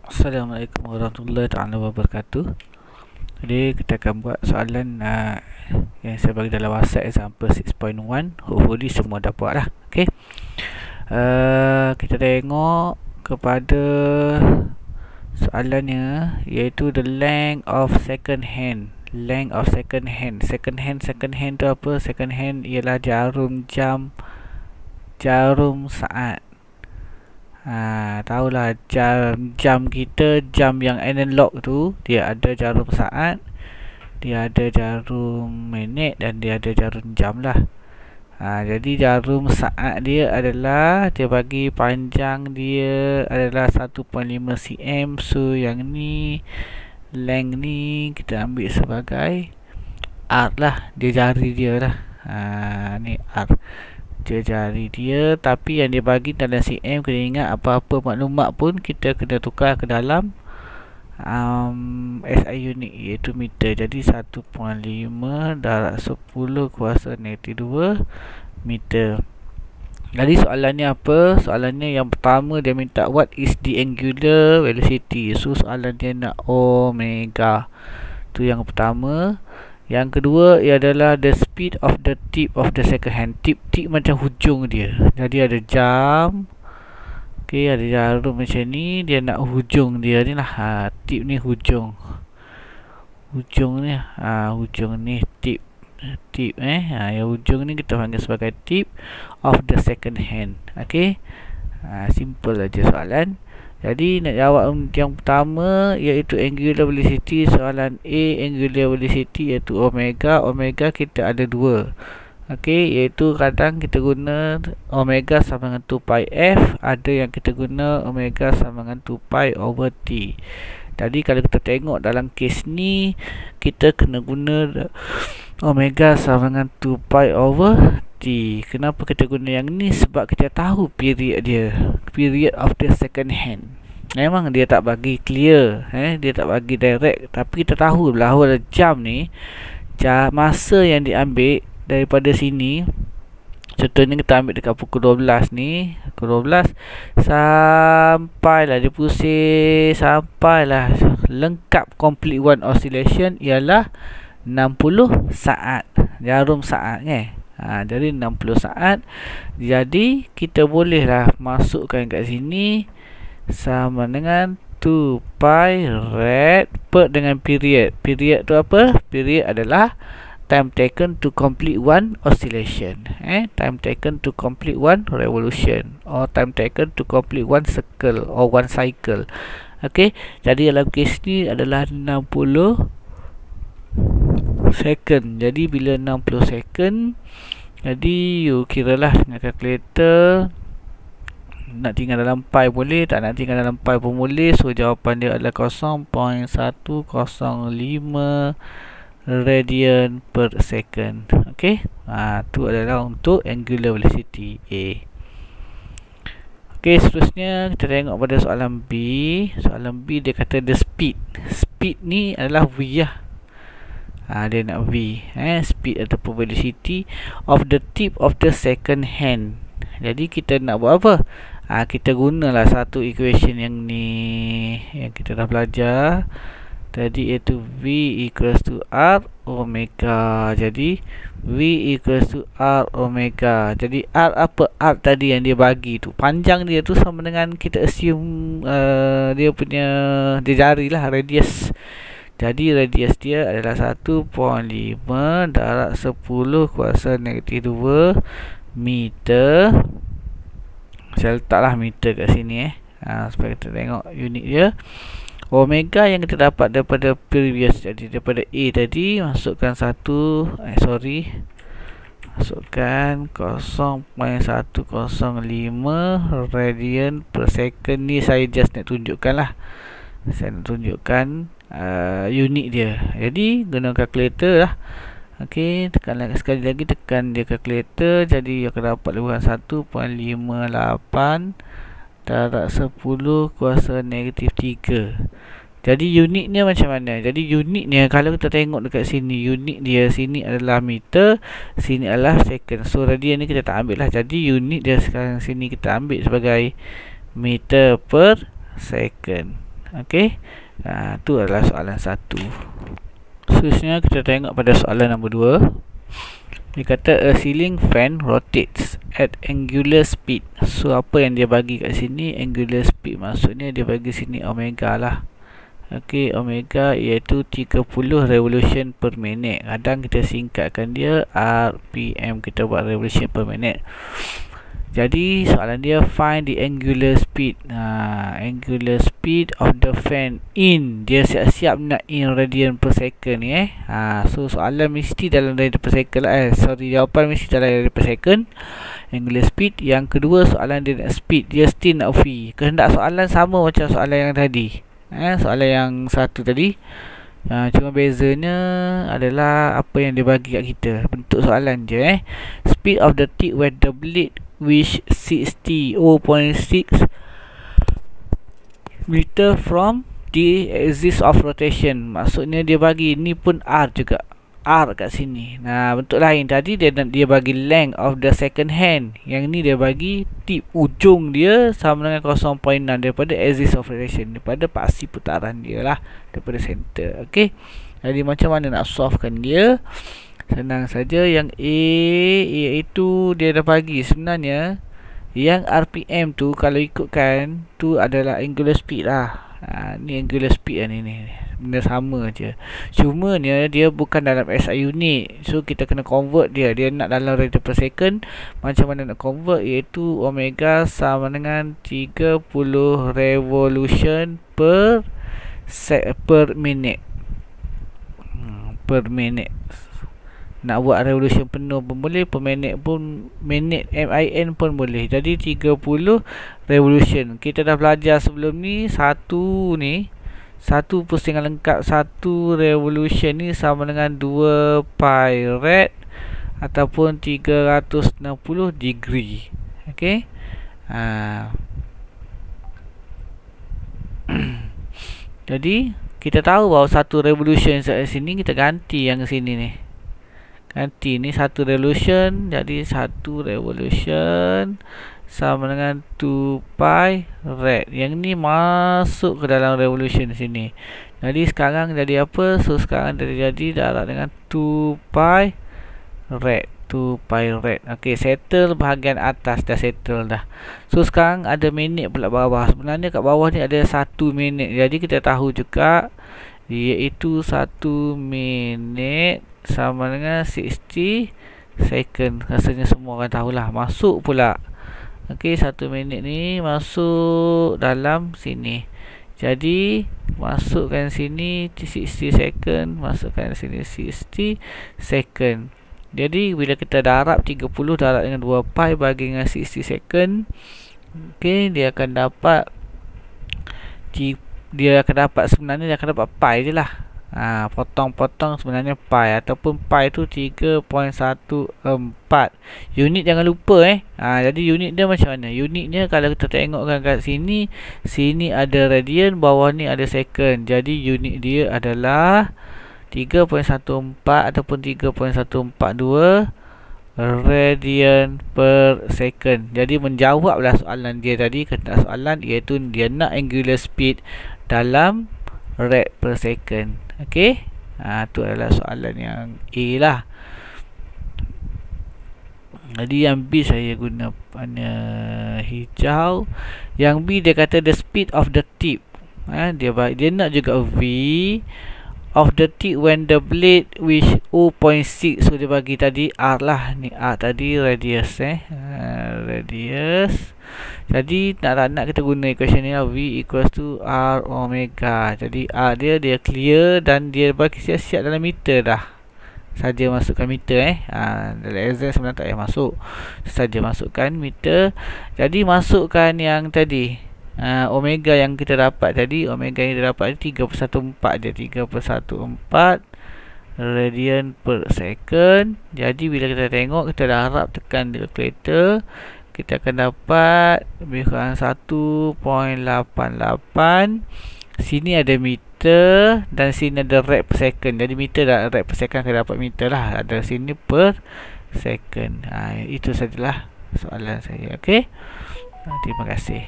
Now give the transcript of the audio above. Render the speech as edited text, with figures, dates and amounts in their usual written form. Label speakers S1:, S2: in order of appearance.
S1: Assalamualaikum warahmatullahi taala wabarakatuh. Jadi kita akan buat soalan yang saya bagi dalam WhatsApp example 6.1. Hopefully semua dapat lah. Okay. Kita tengok kepada soalannya, iaitu the length of second hand. Length of second hand. Second hand tu apa? Second hand ialah jarum jam, jarum saat. Tahulah jam kita, jam yang analog tu, dia ada jarum saat, dia ada jarum minit dan dia ada jarum jam lah. Jadi jarum saat dia adalah, dia bagi panjang dia adalah 1.5 cm. So yang ni, length ni kita ambil sebagai R lah, dia jari dia lah. Ni R, dia jari dia. Tapi yang dia bagi dalam cm, kena ingat apa-apa maklumat pun kita kena tukar ke dalam SI unit, iaitu meter. Jadi 1.5 darab 10 kuasa -2 meter. Jadi soalannya apa? Soalannya yang pertama dia minta what is the angular velocity. So soalan dia nak omega. Tu yang pertama. Yang kedua ia adalah the speed of the tip of the second hand. Tip macam hujung dia. Jadi ada jam, okey, ada jarum macam ni, dia nak hujung dia ni lah. Tip ni hujung. Hujung ni, hujung ni tip. Yang hujung ni kita panggil sebagai tip of the second hand. Okey. Simple aja soalan. Jadi nak jawab yang pertama, iaitu angular velocity. Soalan A, angular velocity iaitu omega. Omega kita ada dua. Okey, iaitu kadang kita guna omega sama dengan 2 pi f, ada yang kita guna omega sama dengan 2 pi over t. Jadi kalau kita tengok dalam kes ni, kita kena guna omega sama dengan 2 pi over t. Kenapa kita guna yang ni? Sebab kita tahu period dia, period of the second hand. Memang dia tak bagi clear, dia tak bagi direct, tapi kita tahu bahawa jam ni, masa yang diambil daripada sini, contohnya kita ambil dekat pukul 12 ni, pukul 12 sampailah dia pusing, sampailah lengkap complete one oscillation ialah 60 saat, jarum saat kan. Jadi 60 saat. Jadi kita bolehlah masukkan kat sini sama dengan 2 pi rad per dengan period. Period tu apa? Period adalah time taken to complete one oscillation. Time taken to complete one revolution, or time taken to complete one circle or one cycle. Okey, jadi dalam kes ni adalah 60 second. Jadi bila 60 second, jadi you kiralah dengan kalkulator. Nak tinggal dalam pi boleh, tak nak tinggal dalam pi pun boleh. So jawapan dia adalah 0.105 radian per second. Okey, tu adalah untuk angular velocity A. Okey, seterusnya kita tengok pada soalan B. Soalan B dia kata the speed. Speed ni adalah V lah. Dia nak V, speed ataupun velocity of the tip of the second hand. Jadi kita nak buat apa? Kita gunalah satu equation yang ni, yang kita dah belajar tadi, iaitu V equals to R omega. Jadi V equals to R omega. Jadi R apa? R tadi yang dia bagi tu, panjang dia tu sama dengan, kita assume dia punya, dia jari lah, radius. Jadi radius dia adalah 1.5 darab 10 kuasa -2 meter. Saya letaklah meter kat sini supaya kita tengok unit dia. Omega yang kita dapat daripada previous, jadi daripada A tadi, masukkan masukkan 0.105 radian per second. Ni saya just nak tunjukkan lah, saya nak tunjukkan unit dia. Jadi guna kalkulator lah. Okey, tekan lagi sekali lagi, tekan dia kalkulator. Jadi akan dapat lebih 1.58 darab 10 kuasa -3. Jadi unitnya macam mana? Jadi unitnya kalau kita tengok dekat sini, unit dia sini adalah meter, sini adalah second. So radian ni kita tak ambil lah. Jadi unit dia sekarang sini kita ambil sebagai meter per second. Okey. Tu adalah soalan 1. Seterusnya kita tengok pada soalan nombor 2. Dia kata a ceiling fan rotates at angular speed. So apa yang dia bagi kat sini, angular speed, maksudnya dia bagi sini omega lah. Okey, omega iaitu 30 revolution per minit. Kadang kita singkatkan dia RPM, kita buat revolution per minute. Jadi soalan dia find the angular speed. Angular speed of the fan in. Dia siap-siap nak in radian per second ni So soalan mesti dalam radian per second lah. Jawapan mesti dalam radian per second. Angular speed. Yang kedua soalan dia nak speed, dia still nak V. Kehendak soalan sama macam soalan yang tadi. Soalan yang satu tadi. Cuma bezanya adalah apa yang dia bagi kat kita. Bentuk soalan je. Speed of the tip when the blade which 60 0.6 meter from the axis of rotation. Maksudnya dia bagi ni pun R juga, R kat sini. Bentuk lain tadi dia bagi length of the second hand. Yang ni dia bagi tip ujung dia sama dengan 0.6 daripada axis of rotation, daripada paksi putaran dia lah, daripada center. Okey. Jadi macam mana nak solvekan dia? Senang saja. Yang A iaitu dia dah bagi sebenarnya yang RPM tu kalau ikutkan tu adalah angular speed lah. Ni angular speed lah ni benda sama je. Cuma dia bukan dalam SI unit. So kita kena convert dia. Dia nak dalam radian per second. Macam mana nak convert? Iaitu omega sama dengan 30 revolution per minute. Per minute. Nak buat revolution penuh pun boleh, per minit pun, minit MIN pun boleh. Jadi 30 revolution. Kita dah belajar sebelum ni, satu pusingan lengkap, satu revolution ni sama dengan 2 pi rad ataupun 360 degree. Okey. Jadi kita tahu bahawa satu revolution kat sini, kita ganti yang sini ni. Ganti ni satu revolution, jadi satu revolution sama dengan 2 pi rad. Yang ni masuk ke dalam revolution sini. Jadi sekarang jadi apa? So sekarang jadi darab dengan 2 pi rad. 2 pi rad. Okey, settle bahagian atas, dah settle dah. So sekarang ada minit pula bawah. Sebenarnya kat bawah ni ada 1 minit. Jadi kita tahu juga iaitu 1 minit sama dengan 60 second. Rasanya semua orang tahulah. Masuk pula. Okey, 1 minit ni masuk dalam sini. Jadi masukkan sini 60 second, masukkan sini 60 second. Jadi bila kita darab 30 darab dengan 2 pi bagi dengan 60 second, okey, dia akan dapat sebenarnya dia akan dapat pi je lah. Potong-potong sebenarnya pi, ataupun pi tu 3.14. Unit jangan lupa jadi unit dia macam mana? Unitnya kalau kita tengokkan kat sini, sini ada radian, bawah ni ada second. Jadi unit dia adalah 3.14 ataupun 3.142 radian per second. Jadi menjawablah soalan dia tadi. Kena soalan iaitu dia nak angular speed dalam rad per second. Okey. Tu adalah soalan yang A lah. Jadi yang B saya guna warna hijau. Yang B dia kata the speed of the tip. Dia nak juga V of the tip when the blade which 0.6. So dia bagi tadi R lah. Ni R tadi radius radius. Jadi nak kita guna equation ni lah. V equals to R omega. Jadi R dia clear dan dia bagi siap-siap dalam meter dah. Saja masukkan meter dalam exam sebenarnya tak payah masuk. Saja masukkan meter. Jadi masukkan yang tadi. Omega yang kita dapat tadi, omega yang kita dapat 3.14 je, 3.14 radian per second. Jadi bila kita tengok, kita darab tekan di calculator, kita akan dapat lebih kurang 1.88. Sini ada meter dan sini ada rad per second. Jadi meter dan rad per second akan dapat meter lah. Ada sini per second. Itu sajalah soalan saya. Okey. Terima kasih.